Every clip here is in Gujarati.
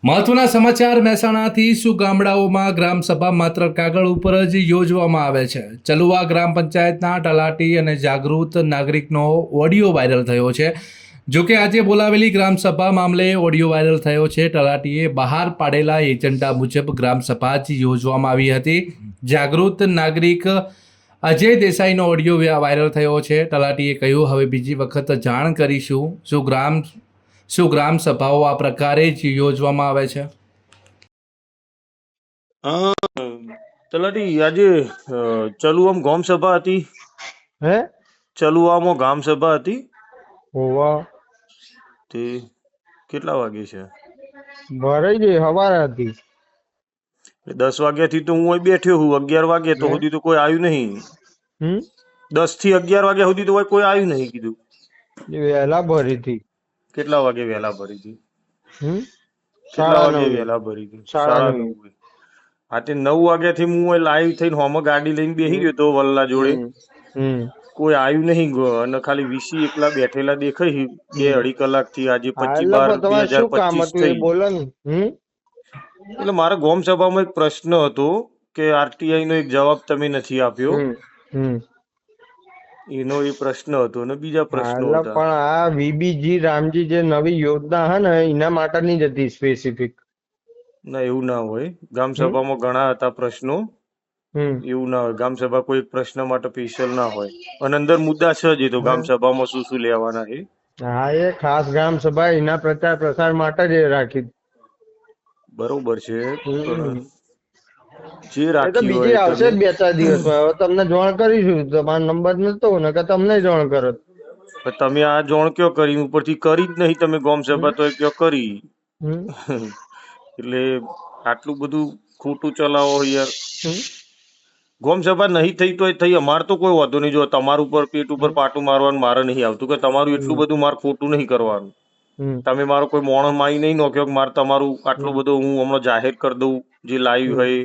મહત્વના સમાચાર મહેસાણાથી શું ગામડાઓમાં ગ્રામસભા માત્ર કાગળ ઉપર જ યોજવામાં આવે છે. ચલુવા ગ્રામ પંચાયતના તલાટી અને જાગૃત નાગરિકનો ઓડિયો વાયરલ થયો છે. જોકે આજે બોલાવેલી ગ્રામસભા મામલે ઓડિયો વાયરલ થયો છે. તલાટીએ બહાર પાડેલા એજન્ડા મુજબ ગ્રામસભા જ યોજવામાં આવી હતી. જાગૃત નાગરિક અજય દેસાઈનો ઓડિયો વાયરલ થયો છે. તલાટીએ કહ્યું, હવે બીજી વખત જાણ કરીશું. શું ગ્રામ સભાઓ આ પ્રકારે જ યોજવામાં આવે છે? તલાટી આજે ચલુઆમ ગામ સભા હતી. હે ચલુઆમાં ગામ સભા હતી. હોવા તે કેટલા વાગે છે? ભરાઈ ગઈ હવારે હતી. 10 વાગ્યાથી તો હું અહીં બેઠ્યો છું. 11 વાગે તો સુધી તો કોઈ આવ્યું નહીં. 10 થી 11 વાગ્યા સુધી તો કોઈ આવ્યું નહીં કીધું. વહેલા ભરી હતી. કેટલા વાગે વહેલા ભરી હતી? કેટલા સાડા વાગે નવે. વહેલા ભરી હતી? સાડા 9:30. હા તે 9 વાગ્યાથી હું લાઈવ થઈને હોમાં ગાડી લઈને બેસી ગયો તો વલ્લા જોડે. કોઈ આવ્યું નહીં અને ખાલી વીસી એકલા બેઠેલા દેખાય 2-2.5 કલાકથી. આજે 25/12/2025 થઈ. બોલો ને. એટલે મારા ગામ સભામાં એક પ્રશ્ન હતો કે આરટીઆઈ નો એક જવાબ તમે નથી આપ્યો. એનો એ પ્રશ્ન હતો અને બીજા પ્રશ્નો પણ હતા. આ વીબીજી રામજી જે નવી યોજના હે ને એના માટે ની જ હતી સ્પેસિફિક. ના એવું ના હોય. ગ્રામ સભામાં ઘણા હતા પ્રશ્નો. એવું ના હોય. ગ્રામ સભા કોઈ એક પ્રશ્ન માટે સ્પેશિયલ ના હોય. અને અંદર મુદ્દા છે જ. તો ગ્રામ સભામાં શું શું લેવાના છે. હા એ ખાસ ગ્રામ સભા એના પ્રચાર પ્રસાર માટે જ રાખી. બરોબર છે. જે એ તો રાખી બીજી હોય આવશે તમે 2-4 દિવસમાં. હવે તમને જાણ કરીશું. તમારો નંબર નતો ને કે તમને જાણ કરત. તમે આ જોણ કયો કરી ઉપરથી કરી જ નહીં તમે ગામ સભા તો કયો કરી. એટલે આટલું બધું ખોટું ચલાવો યાર. ગામ સભા નહીં થઈ તો થઈ. અમાર તો કોઈ વાંધો નહીં. જો તમારું ઉપર પેટ ઉપર પાટું મારવાનું મારે નહીં આવતું કે તમારું એટલું બધું મારે ખોટું નહીં કરવાનું. તમે મારો કોઈ માણસ મારી નહીં નોખ્યો કે મારે તમારું આટલું બધું હું હમણાં જાહેર કરી દઉં જે લાઈવ હોય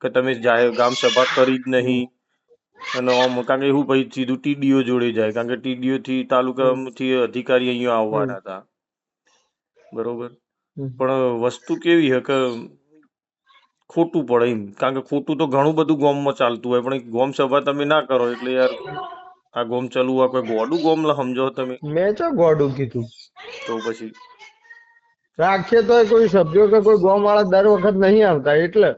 કે તમે જાહેર ગામ સભા કરી જ નહીં. અને આમ કારણ કે એવું ભાઈ સીધું ટીડીઓ જોડે જાય. કારણ કે ટીડીઓ થી તાલુકાથી અધિકારી અહીંયા આવવાના હતા. બરોબર. પણ વસ્તુ કેવી છે કે ખોટું પડે એમ. કારણ કે ખોટું તો ઘણું બધું ગામમાં ચાલતું હોય પણ ગામ સભા તમે ના કરો એટલે યાર આ ગામ ચાલુ આ કોઈ ગોડું ગામ સમજો તમે. મેં તો ગોડું કીધું. તો પછી રાખીએ તો કોઈ સભ્યો કે કોઈ ગામ વાળા દર વખત નહીં આવતા એટલે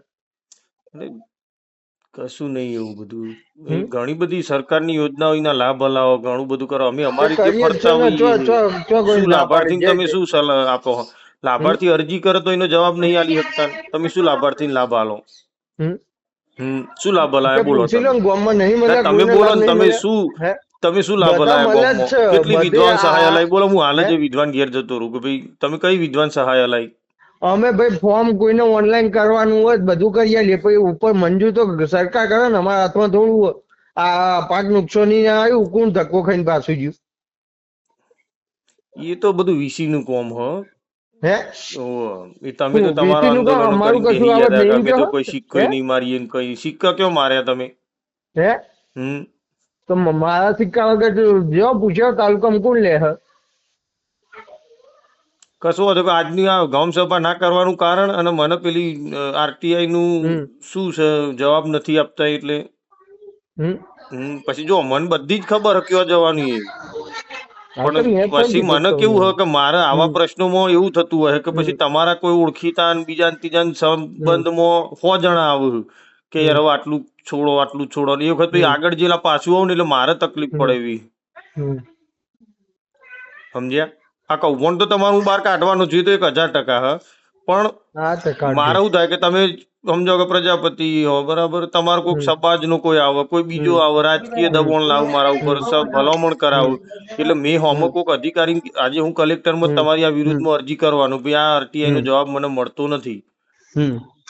કશું નહીં એવું બધું. ઘણી બધી સરકારની યોજનાઓ ના લાભ લાવો ઘણું બધું કરો. અમે અમારી રીતે ફરતા હોઈએ. શું લાભાર્થી તમે શું સલાહ આપો? લાભાર્થી અરજી કરે તો એનો જવાબ નહીં આલી શકતા. તમે શું લાભાર્થી લાભ આલો? શું લાભ લાયા બોલો તમે બોલો ને. તમે શું લાભ લાયા ગામમાં? કેટલી વિધવાન સહાય લાવી બોલો. હું હાલ જ વિધવાન ઘેર જતો રહું કે ભાઈ તમે કઈ વિધવાન સહાય લાવી? અમે ભાઈ ફોર્મ કોઈને ઓનલાઈન કરવાનું હોય બધું કરી આલીએ. પછી ઉપર મંજૂર તો સરકાર કરે ને. અમારા હાથમાં થોડું આ પાક નુકસાની આવ્યું કોણ ધક્કો ખાઈને પાછું ગયું. એ તો બધું વીસી નું કોમ હ. હે એ તમે તો તમારા આંદોલન કરી અમે તો કોઈ સિક્કો નહીં મારીએ ને કઈ સિક્કા ક્યાં માર્યા તમે? હે તો મારા સિક્કા વગર જો પૂછ્યો તાલુકામાં કોણ લે હ? કશું હતું કે આજની આ ગામ સભા ના કરવાનું કારણ અને મને પેલી આરટીઆઈ નું શું છે જવાબ નથી આપતા એટલે પછી જો મને બધી જ ખબર ક્યાં જવાની એ. પણ પછી મને કેવું હોય કે મારે આવા પ્રશ્નોમાં એવું થતું હોય કે પછી તમારા કોઈ ઓળખીતા બીજા ત્રીજા સંબંધમાં 100 જણા આવે કે યાર હવે આટલું છોડો એ વખત આગળ જેલા પાછું આવું ને એટલે મારે તકલીફ પડે એવી. સમજ્યા? આ કૌભાંડ તો તમારું બહાર કાઢવાનું છે તો 1000% હ. પણ મારે એવું થાય કે તમે સમજો કે પ્રજાપતિ હો બરાબર. તમારો કોઈ સમાજ નો કોઈ આવે કોઈ બીજો આવે રાજકીય દબાણ લાવું મારા ઉપર ભલામણ કરાવું એટલે મેં હોમો કોઈક અધિકારી આજે હું કલેક્ટરમાં તમારી આ વિરુદ્ધમાં અરજી કરવાનું ભાઈ આ આરટીઆઈ નો જવાબ મને મળતો નથી.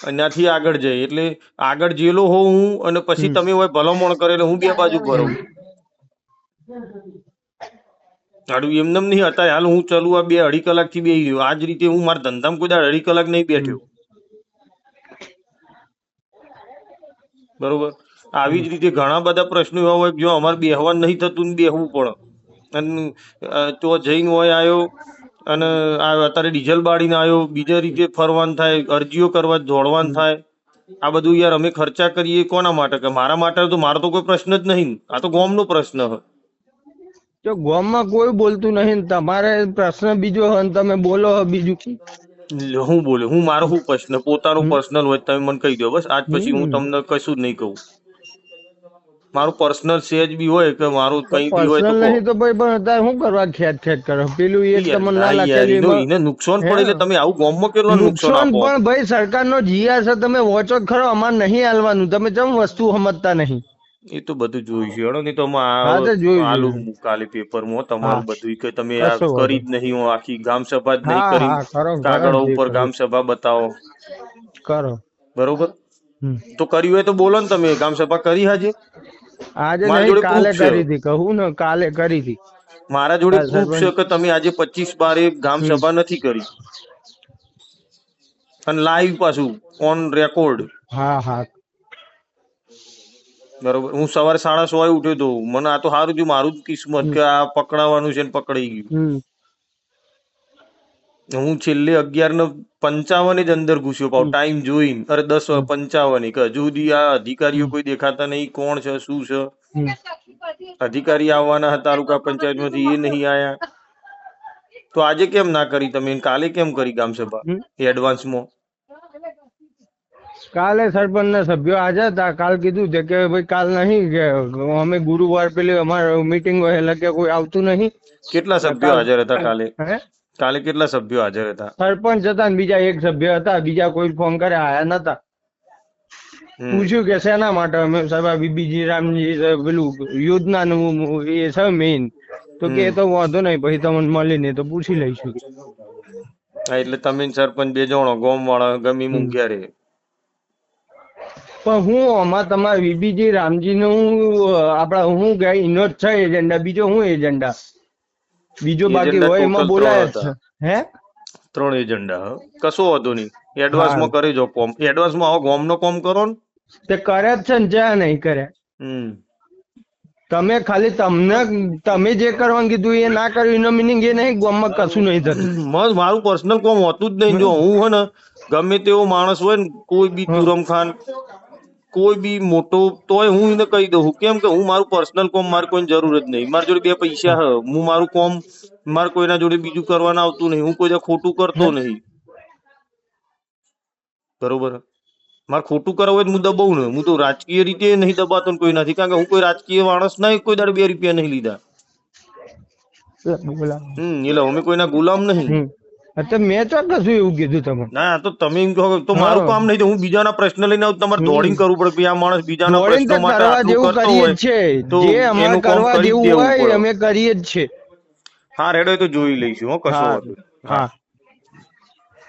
એનાથી આગળ જાય એટલે આગળ જેલો હોઉં હું અને પછી તમે હોય ભલામણ કરે એટલે હું બે બાજુ ભરું. એમને નહીં હતા હાલ હું ચાલુ આ 2-2.5 કલાક થી બેસી ગયો. આજ રીતે હું મારા ધંધામાં કોઈ 2.5 કલાક નહીં બેઠ્યો. બરોબર. આવી જ રીતે ઘણા બધા પ્રશ્નો એવા હોય જો અમારે બેહવાનું નહીં થતું બેહવું પડે. અને તો જઈને હોય આવ્યો અને આ અત્યારે ડીઝલ બાળીને આવ્યો, બીજા રીતે ફરવાનું થાય, અરજીઓ કરવા દોડવાનું થાય. આ બધું યાર અમે ખર્ચા કરીએ કોના માટે? કે મારા માટે તો મારો તો કોઈ પ્રશ્ન જ નહીં. આ તો ગામનો પ્રશ્ન છે. જો ગામમાં કોઈ બોલતું નહીં ને તમારે પ્રશ્ન બીજો હોય ને તમે બોલો હો બીજું. હું બોલ્યો, હું મારો શું પ્રશ્ન પોતાનો પર્સનલ હોય તમે મને કહી દો બસ. આજ પછી હું તમને કશું જ નહીં કહું. મારું પર્સનલ સેજ બી હોય કે મારું કઈ બી હોય તો પર્સનલ નહીં તો ભાઈ પણ અત્યારે શું કરવા ખેત કરો? પેલું એ તમને ના લાગે એને નુકસાન પડે એટલે તમે આવું ગામમાં કેટલું નુકસાન નુકસાન આપો? પણ ભાઈ સરકારનો જીઆર છે, તમે વોચો ખરો, અમારે નહીં હાલવાનું. તમે કેમ વસ્તુ સમજતા નહીં? એ તો બધું જોયું છે. હેડો નહીં તો અમે હા તો જોયું આલુ જોયું. કાલે પેપરમાં તમારું હા. બધું કે તમે આ કશો વાંધો કરી જ નહીં, હું આખી ગામ સભા જ નહીં હા કરી, હા કરો કાગળો કરો જે ઉપર કરવું. ગામ સભા બતાવો. કરો. બરોબર, હમ. તો કર્યું હોય તો બોલો ને. તમે ગામ સભા કરી હાજે? આજે મારા નહીં જોડે કાલે proof છે. કરી હતી, કહું ને કાલે કરી હતી. મારા જોડે હા, પ્રૂફ છે સરપંચ. કે તમે આજે 25/12 ગામ સભા નથી કરી, અને લાઈવ પાછું ઓન રેકોર્ડ. હા હા બરોબર, હું સવારે 6:30 ઉઠ્યો તો. મને આ તો સારું થયું, મારું જ કિસ્મત કે આ પકડાવાનું છે ને પકડાઈ ગયું. હમ. હું છેલ્લે 11:55 જ અંદર ઘૂસ્યો પાવ, ટાઈમ જોઈને. અરે 10:55 કે હજુ સુધી આ અધિકારીઓ કોઈ દેખાતા નહીં. કોણ છે શું છે? હમ. અધિકારી આવવાના હતા તાલુકા પંચાયત માંથી, એ નહીં આયા. તો આજે કેમ ના કરી તમે? કાલે કેમ કરી ગામ સભા હમ. એડવાન્સમાં? કાલે સરપંચ ના સભ્યો હાજર હતા. કાલ કીધું છે કે ભાઈ કાલ નહીં, કે અમે ગુરુવાર પેલી અમારે મીટિંગ હોય એટલે કે કોઈ આવતું નહીં. કેટલા સભ્યો હાજર હતા કાલે? હે? કાલે કેટલા સભ્યો હાજર હતા? સરપંચ હતા ને બીજા એક સભ્ય હતા, બીજા કોઈ ફોન કરે આયા નતા. પૂછ્યું કે શેના માટે? અમે સાહેબ બીબીજી રામજી પેલું યોજનાનું એ છે મેઇન. તો કે એ તો વાંધો નહીં, પછી તમને મળીને તો પૂછી લઈશું. હા, એટલે તમે ને સરપંચ બે જણો ગામ વાળા ગમી મૂક્યા રે. પણ હું આમાં તમારે બીબીજી રામજી નું આપડા હું કે એનો જ છે એજન્ડા, બીજો હું એજન્ડા બીજો બાકી એજન્ડા હોય એમાં total બોલાય જ ત્રણ છે. હે 3 એજન્ડા. કશો વાંધો નહીં, એડવાન્સમાં કરી જો કોમ. એડવાન્સમાં આવો ગામનો કોમ કરો ને. તે કરે જ છે ને, જ્યાં નહીં કરે. તમે ખાલી તમે જે કરવાનું કીધું એ ના કર્યું એનો મિનિંગ એ નહીં, ગામમાં કશું નહીં થતું. મારું પર્સનલ કોમ હોતું જ નહીં. જો હું હે ને ગમે તેવો માણસ હોય ને, કોઈ બી તુરમ ખાન, કોઈ બી મોટો, તોય હું એને કહી દઉં. કેમ કે હું મારું પર્સનલ કોમ મારે કોઈ જરૂર જ નહીં. મારી જોડે 2 પૈસા હે, હું મારું કોમ મારે કોઈના જોડે બીજું કરવાનું આવતું નહીં. હું કોઈ ખોટું કરતો નહીં. બરોબર, મારે ખોટું કરવું હોય તો હું દબાવું ને. હું તો રાજકીય રીતે નહીં દબાતો ને કોઈ નથી, કારણ કે હું કોઈ રાજકીય માણસ નહીં, કોઈ દાડે 2 રૂપિયા નહીં લીધા. એટલે અમે કોઈના ગુલામ નહીં. મેં તો કશું એવું કીધું તમને? ના, તો તમે એમ કહો તો મારું કામ નહીં. હું બીજાના પ્રશ્ન લઈને આવું, તમારે દોડીને કરવું પડે. આ માણસ બીજાના પ્રશ્નો માટે આટલું કરતો હોય તો એનું કામ કરી દેવું પડે. અમે કરીએ જ છે. હા, રેડો, તો જોઈ લઈશું. કશો વાંધો નહીં. હા.